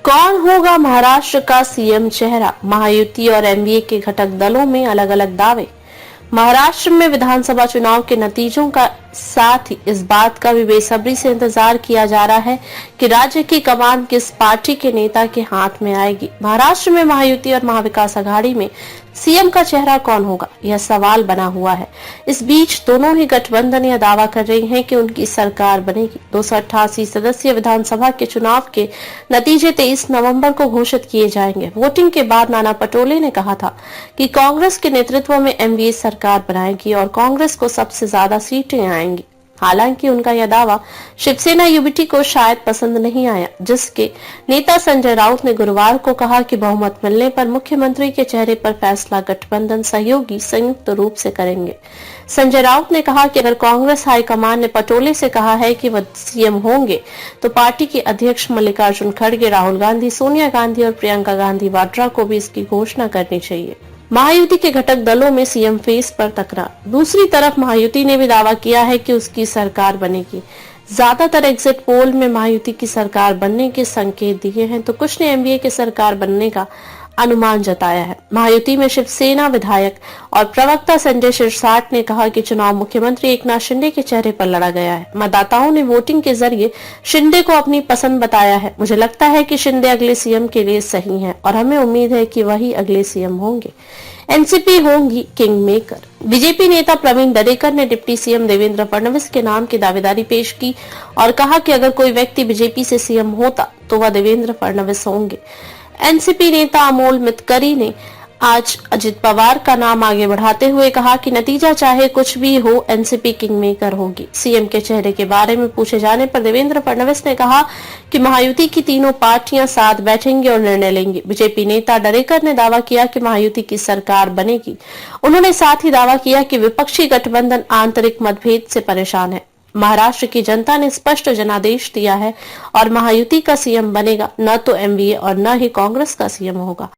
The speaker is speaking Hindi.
कौन होगा महाराष्ट्र का सीएम चेहरा? महायुति और एनडीए के घटक दलों में अलग अलग दावे। महाराष्ट्र में विधानसभा चुनाव के नतीजों का साथ ही इस बात का भी बेसब्री से इंतजार किया जा रहा है कि राज्य की कमान किस पार्टी के नेता के हाथ में आएगी। महाराष्ट्र में महायुति और महाविकास आघाड़ी में सीएम का चेहरा कौन होगा, यह सवाल बना हुआ है। इस बीच दोनों ही गठबंधन यह दावा कर रही हैं कि उनकी सरकार बनेगी। 288 सदस्यीय विधानसभा के चुनाव के नतीजे 23 नवंबर को घोषित किए जाएंगे। वोटिंग के बाद नाना पटोले ने कहा था कि कांग्रेस के नेतृत्व में एनडीए सरकार बनाएगी और कांग्रेस को सबसे ज्यादा सीटें आएंगी। हालांकि उनका यह दावा शिवसेना यूबीटी को शायद पसंद नहीं आया, जिसके नेता संजय राउत ने गुरुवार को कहा कि बहुमत मिलने पर मुख्यमंत्री के चेहरे पर फैसला गठबंधन सहयोगी संयुक्त रूप से करेंगे। संजय राउत ने कहा कि अगर कांग्रेस हाईकमान ने पटोले से कहा है कि वह सीएम होंगे तो पार्टी के अध्यक्ष मल्लिकार्जुन खड़गे, राहुल गांधी, सोनिया गांधी और प्रियंका गांधी वाड्रा को भी इसकी घोषणा करनी चाहिए। महायुति के घटक दलों में सीएम फेस पर तकरार। दूसरी तरफ महायुति ने भी दावा किया है कि उसकी सरकार बनेगी। ज्यादातर एग्जिट पोल में महायुति की सरकार बनने के संकेत दिए हैं, तो कुछ ने एनडीए की सरकार बनने का अनुमान जताया है। महायुति में शिवसेना विधायक और प्रवक्ता संजय शिरसाट ने कहा कि चुनाव मुख्यमंत्री एकनाथ शिंदे के चेहरे पर लड़ा गया है। मतदाताओं ने वोटिंग के जरिए शिंदे को अपनी पसंद बताया है। मुझे लगता है कि शिंदे अगले सीएम के लिए सही हैं और हमें उम्मीद है कि वही अगले सीएम होंगे। एनसीपी होंगी किंग मेकर। बीजेपी नेता प्रवीण दरेकर ने डिप्टी सीएम देवेंद्र फडणवीस के नाम की दावेदारी पेश की और कहा कि अगर कोई व्यक्ति बीजेपी से सीएम होता तो वह देवेंद्र फडणवीस होंगे। एनसीपी नेता अमोल मितकरी ने आज अजित पवार का नाम आगे बढ़ाते हुए कहा कि नतीजा चाहे कुछ भी हो, एनसीपी किंग मेकर होगी। सीएम के चेहरे के बारे में पूछे जाने पर देवेंद्र फडणवीस ने कहा कि महायुति की तीनों पार्टियां साथ बैठेंगी और निर्णय लेंगी। बीजेपी नेता दरेकर ने दावा किया कि महायुति की सरकार बनेगी। उन्होंने साथ ही दावा किया कि विपक्षी गठबंधन आंतरिक मतभेद से परेशान है। महाराष्ट्र की जनता ने स्पष्ट जनादेश दिया है और महायुति का सीएम बनेगा, न तो एनडीए और न ही कांग्रेस का सीएम होगा।